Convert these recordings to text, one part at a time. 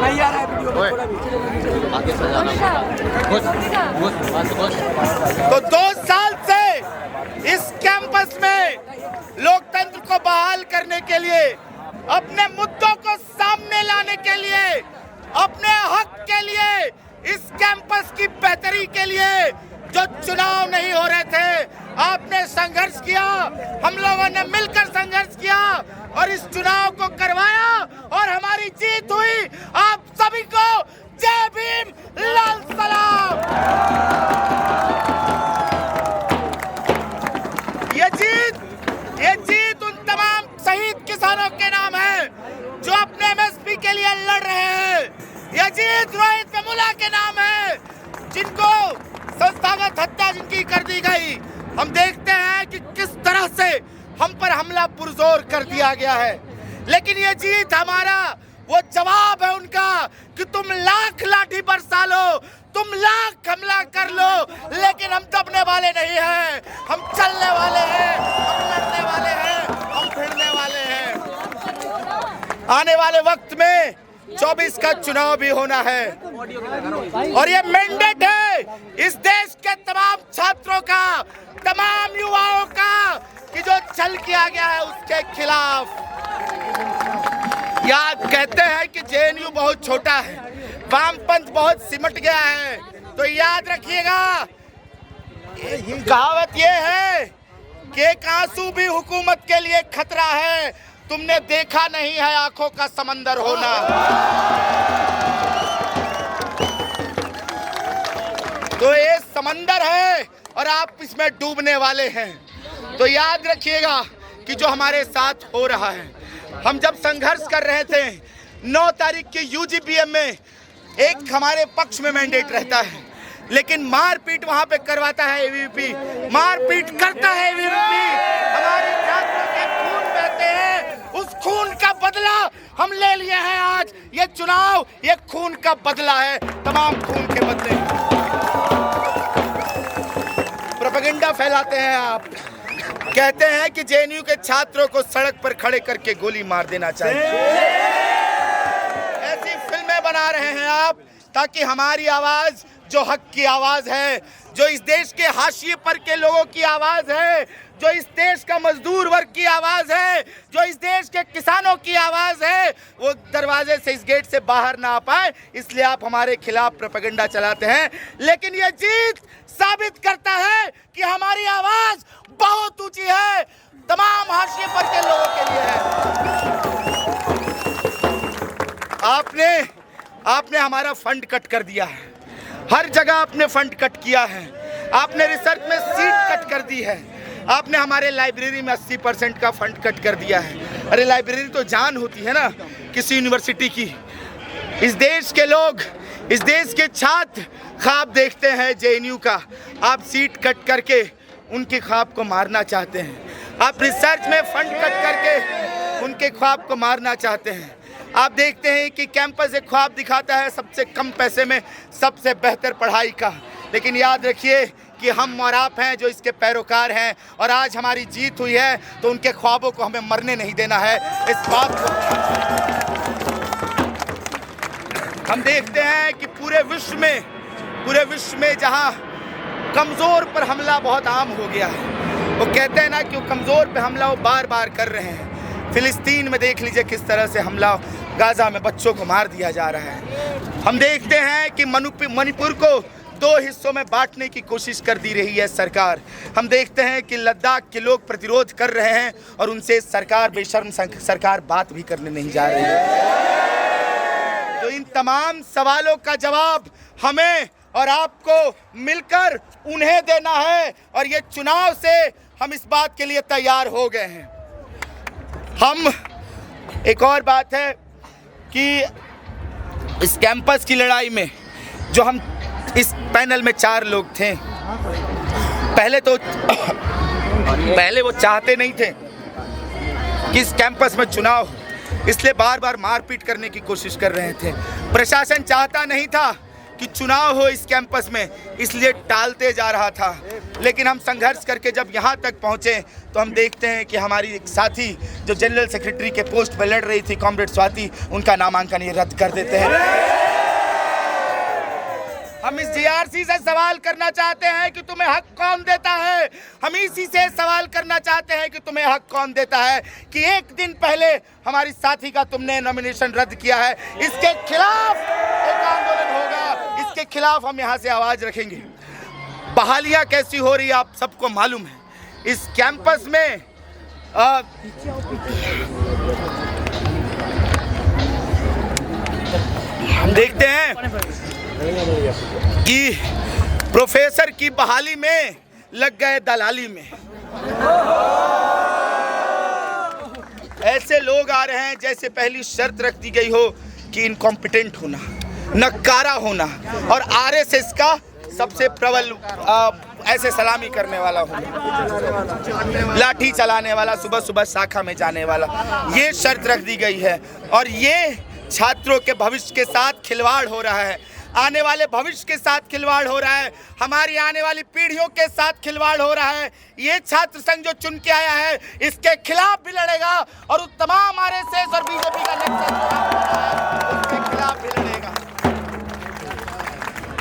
नहीं आ रहा है वीडियो में थोड़ा भी। आगे सजाना तो 2 साल से इस कैंपस में लोकतंत्र को बहाल करने के लिए, अपने मुद्दों को सामने लाने के लिए, अपने हक के लिए, इस कैंपस की बेहतरी के लिए जो चुनाव नहीं हो रहे थे, आपने संघर्ष किया, हम लोगों ने मिलकर संघर्ष किया और इस चुनाव को करवाया और हमारी जीत हुई। आप सभी को जय भीम, लाल सलाम। ये जीत उन तमाम शहीद किसानों के नाम है जो अपने एमएसपी के लिए लड़ रहे हैं। ये जीत रोहित वेमुला के नाम है जिनको संस्थागत हत्या जिनकी कर दी गई। हम देखते हैं कि किस तरह से हम पर हमला पुरजोर कर दिया गया है, लेकिन ये जीत हमारा वो जवाब है उनका कि तुम लाख लाठी बरसा लो, तुम लाख हमला कर लो, लेकिन हम दबने वाले नहीं हैं। हम चलने वाले हैं, हम लड़ने वाले हैं, हम भिड़ने वाले हैं। आने वाले वक्त में 24 का चुनाव भी होना है और ये मैंडेट है इस देश के तमाम छात्रों का, तमाम युवाओं का कि जो छल किया गया है उसके खिलाफ। याद कहते हैं कि जेएनयू बहुत छोटा है, वामपंथ बहुत सिमट गया है, तो याद रखिएगा कहावत ये है कि एक आंसू भी हुकूमत के लिए खतरा है। तुमने देखा नहीं है आंखों का समंदर होना। तो ये समंदर है और आप इसमें डूबने वाले हैं। तो याद रखिएगा कि जो हमारे साथ हो रहा है, हम जब संघर्ष कर रहे थे 9 तारीख के यूजीपीएम में एक हमारे पक्ष में मैंडेट रहता है, लेकिन मारपीट वहां पे करवाता है एबीवीपी, मारपीट करता है एबीवीपी। हमारे छात्रों के खून बहते हैं, उस खून का बदला हम ले लिए हैं। आज ये चुनाव ये खून का बदला है, तमाम खून के बदले। प्रोपेगेंडा फैलाते हैं आप, कहते हैं कि जेएनयू के छात्रों को सड़क पर खड़े करके गोली मार देना चाहिए। ऐसी फिल्में बना रहे हैं आप ताकि हमारी आवाज, जो हक की आवाज है, जो इस देश के हाशिए पर के लोगों की आवाज है, जो इस देश का मजदूर वर्ग की आवाज है, जो इस देश के किसानों की आवाज है, वो दरवाजे से इस गेट से बाहर ना आ पाए, इसलिए आप हमारे खिलाफ प्रोपेगेंडा चलाते हैं। लेकिन ये जीत साबित करता है कि हमारी आवाज बहुत ऊंची है, तमाम हाशिए पर के लोगों के लिए है। आपने हमारा फंड कट कर दिया है, हर जगह आपने फंड कट किया है, आपने रिसर्च में सीट कट कर दी है, आपने हमारे लाइब्रेरी में 80% का फंड कट कर दिया है। अरे लाइब्रेरी तो जान होती है ना किसी यूनिवर्सिटी की। इस देश के लोग, इस देश के छात्र ख्वाब देखते हैं जेएनयू का, आप सीट कट करके उनके ख्वाब को मारना चाहते हैं। आप रिसर्च में फंड कट करके उनके ख्वाब को मारना चाहते हैं। आप देखते हैं कि कैंपस एक ख्वाब दिखाता है सबसे कम पैसे में सबसे बेहतर पढ़ाई का, लेकिन याद रखिए कि हम और आप हैं जो इसके पैरोकार हैं और आज हमारी जीत हुई है तो उनके ख्वाबों को हमें मरने नहीं देना है। इस बात को हम देखते हैं कि पूरे विश्व में जहां कमज़ोर पर हमला बहुत आम हो गया है, वो कहते हैं ना कि वो कमज़ोर पे हमला वो बार बार कर रहे हैं। फिलिस्तीन में देख लीजिए किस तरह से हमला, गाज़ा में बच्चों को मार दिया जा रहा है। हम देखते हैं कि मणिपुर को 2 हिस्सों में बांटने की कोशिश कर दी रही है सरकार। हम देखते हैं कि लद्दाख के लोग प्रतिरोध कर रहे हैं और उनसे सरकार, बेशर्म सरकार, बात भी करने नहीं जा रही है। तो इन तमाम सवालों का जवाब हमें और आपको मिलकर उन्हें देना है और ये चुनाव से हम इस बात के लिए तैयार हो गए हैं। एक और बात है कि इस कैंपस की लड़ाई में जो हम इस पैनल में 4 लोग थे, पहले वो चाहते नहीं थे कि इस कैंपस में चुनाव हो, इसलिए बार बार मारपीट करने की कोशिश कर रहे थे। प्रशासन चाहता नहीं था कि चुनाव हो इस कैंपस में, इसलिए टालते जा रहा था। लेकिन हम संघर्ष करके जब यहाँ तक पहुँचे तो हम देखते हैं कि हमारी एक साथी जो जनरल सेक्रेटरी के पोस्ट पर लड़ रही थी, कॉमरेड स्वाति, उनका नामांकन ये रद्द कर देते हैं। हम इस जीआरसी से सवाल करना चाहते हैं कि तुम्हें हक कौन देता है। हम इसी से सवाल करना चाहते हैं कि तुम्हें हक कौन देता है कि एक दिन पहले हमारी साथी का तुमने नॉमिनेशन रद्द किया है। इसके खिलाफ एक आंदोलन होगा, इसके खिलाफ हम यहाँ से आवाज रखेंगे। बहालियाँ कैसी हो रही है आप सबको मालूम है। इस कैंपस में हम देखते हैं कि प्रोफेसर की बहाली में लग गए दलाली में। ऐसे लोग आ रहे हैं जैसे पहली शर्त रख दी गई हो कि इनकॉम्पिटेंट होना, नकारा होना और आरएसएस का सबसे प्रबल ऐसे सलामी करने वाला होना, लाठी चलाने वाला, सुबह सुबह शाखा में जाने वाला, ये शर्त रख दी गई है। और ये छात्रों के भविष्य के साथ खिलवाड़ हो रहा है, आने वाले भविष्य के साथ खिलवाड़ हो रहा है, हमारी आने वाली पीढ़ियों के साथ खिलवाड़ हो रहा है। ये छात्र संघ जो चुन के आया है इसके खिलाफ भी लड़ेगा और उस तमाम आरएसएस और बीजेपी का उसके खिलाफ भी लड़ेगा।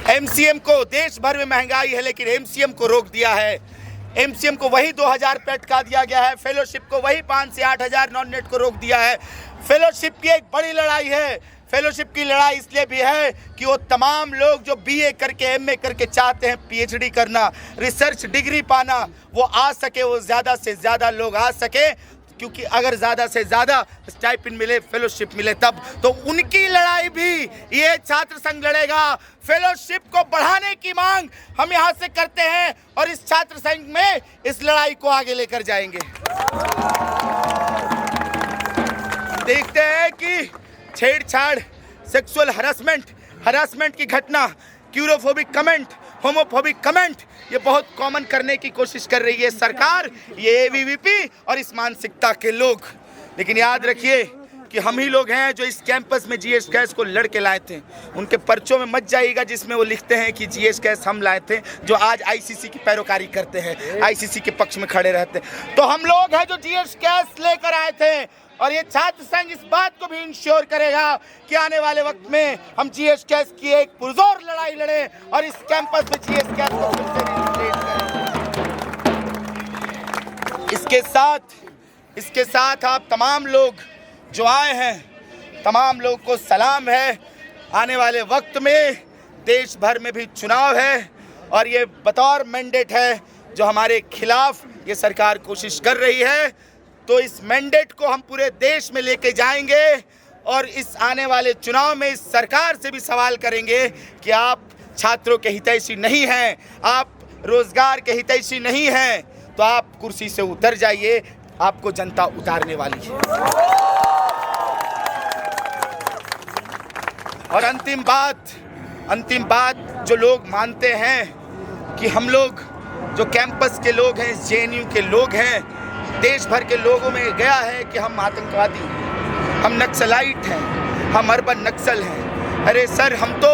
एमसीएम को देश भर में महंगाई है लेकिन एमसीएम को रोक दिया है। एमसीएम को वही 2000 पे अटका दिया गया है, फेलोशिप को वही 5 से 8000 नॉन नेट को रोक दिया है। फेलोशिप की एक बड़ी लड़ाई है। फेलोशिप की लड़ाई इसलिए भी है कि वो तमाम लोग जो बीए करके एमए करके चाहते हैं पीएचडी करना, रिसर्च डिग्री पाना, वो आ सके, वो ज़्यादा से ज़्यादा लोग आ सके, क्योंकि अगर ज़्यादा से ज़्यादा स्टाइपेंड मिले, फेलोशिप मिले तब तो उनकी लड़ाई भी ये छात्र संघ लड़ेगा। फेलोशिप को बढ़ाने की मांग हम यहाँ से करते हैं और इस छात्र संघ में इस लड़ाई को आगे लेकर जाएंगे। देखते हैं कि छेड़छाड़, सेक्सुअल हरासमेंट की घटना, क्यूरोफोबिक कमेंट, होमोफोबिक कमेंट, ये बहुत कॉमन करने की कोशिश कर रही है सरकार, ये एबीवीपी और इस मानसिकता के लोग। लेकिन याद रखिए कि हम ही लोग हैं जो इस कैंपस में जीएस कैश को लड़के लाए थे। उनके पर्चों में मत जाइएगा जिसमें वो लिखते हैं कि जीएस कैश हम लाए थे, जो आज आईसीसी की पैरोकारी करते हैं, आईसीसी के पक्ष में खड़े रहते हैं। तो हम लोग हैं जो जीएस कैश लेकर आए थे और ये छात्र संघ इस बात को भी इंश्योर करेगा कि आने वाले वक्त में हम जीएस कैश की एक पुरजोर लड़ाई लड़े और इस कैंपस में जीएस कैश को फिर से रिइंस्टेट करें। इसके साथ आप तमाम लोग जो आए हैं, तमाम लोग को सलाम है। आने वाले वक्त में देश भर में भी चुनाव है और ये बतौर मैंडेट है जो हमारे खिलाफ ये सरकार कोशिश कर रही है। तो इस मैंडेट को हम पूरे देश में लेके जाएंगे और इस आने वाले चुनाव में इस सरकार से भी सवाल करेंगे कि आप छात्रों के हितैषी नहीं हैं, आप रोजगार के हितैषी नहीं हैं, तो आप कुर्सी से उतर जाइए, आपको जनता उतारने वाली है। और अंतिम बात जो लोग मानते हैं कि हम लोग जो कैंपस के लोग हैं, जेएनयू के लोग हैं, देश भर के लोगों में गया है कि हम आतंकवादी हैं, हम नक्सलाइट हैं, हम अर्बन नक्सल हैं। अरे सर, हम तो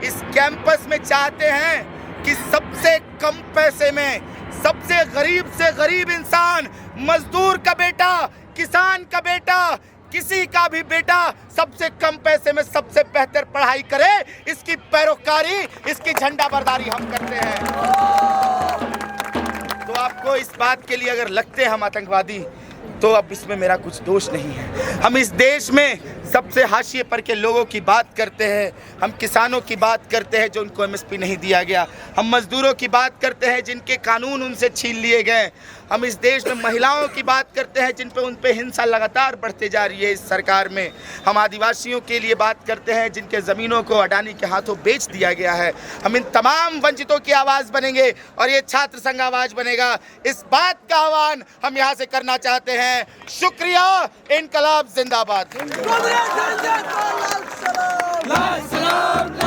इस कैंपस में चाहते हैं कि सबसे कम पैसे में सबसे गरीब से गरीब इंसान, मजदूर का बेटा, किसान का बेटा, किसी का भी बेटा सबसे कम पैसे में सबसे बेहतर पढ़ाई करे, इसकी पैरोकारी, इसकी झंडा बरदारी हम करते हैं। तो आपको इस बात के लिए अगर लगते हैं हम आतंकवादी, तो अब इसमें मेरा कुछ दोष नहीं है। हम इस देश में सबसे हाशिए पर के लोगों की बात करते हैं, हम किसानों की बात करते हैं जो उनको एमएसपी नहीं दिया गया, हम मजदूरों की बात करते हैं जिनके कानून उनसे छीन लिए गए, हम इस देश में महिलाओं की बात करते हैं जिन पे उन पे हिंसा लगातार बढ़ते जा रही है इस सरकार में, हम आदिवासियों के लिए बात करते हैं जिनके ज़मीनों को अडानी के हाथों बेच दिया गया है। हम इन तमाम वंचितों की आवाज़ बनेंगे और ये छात्र संघ आवाज़ बनेगा। इस बात का आह्वान हम यहाँ से करना चाहते हैं। शुक्रिया। इनकलाब जिंदाबाद।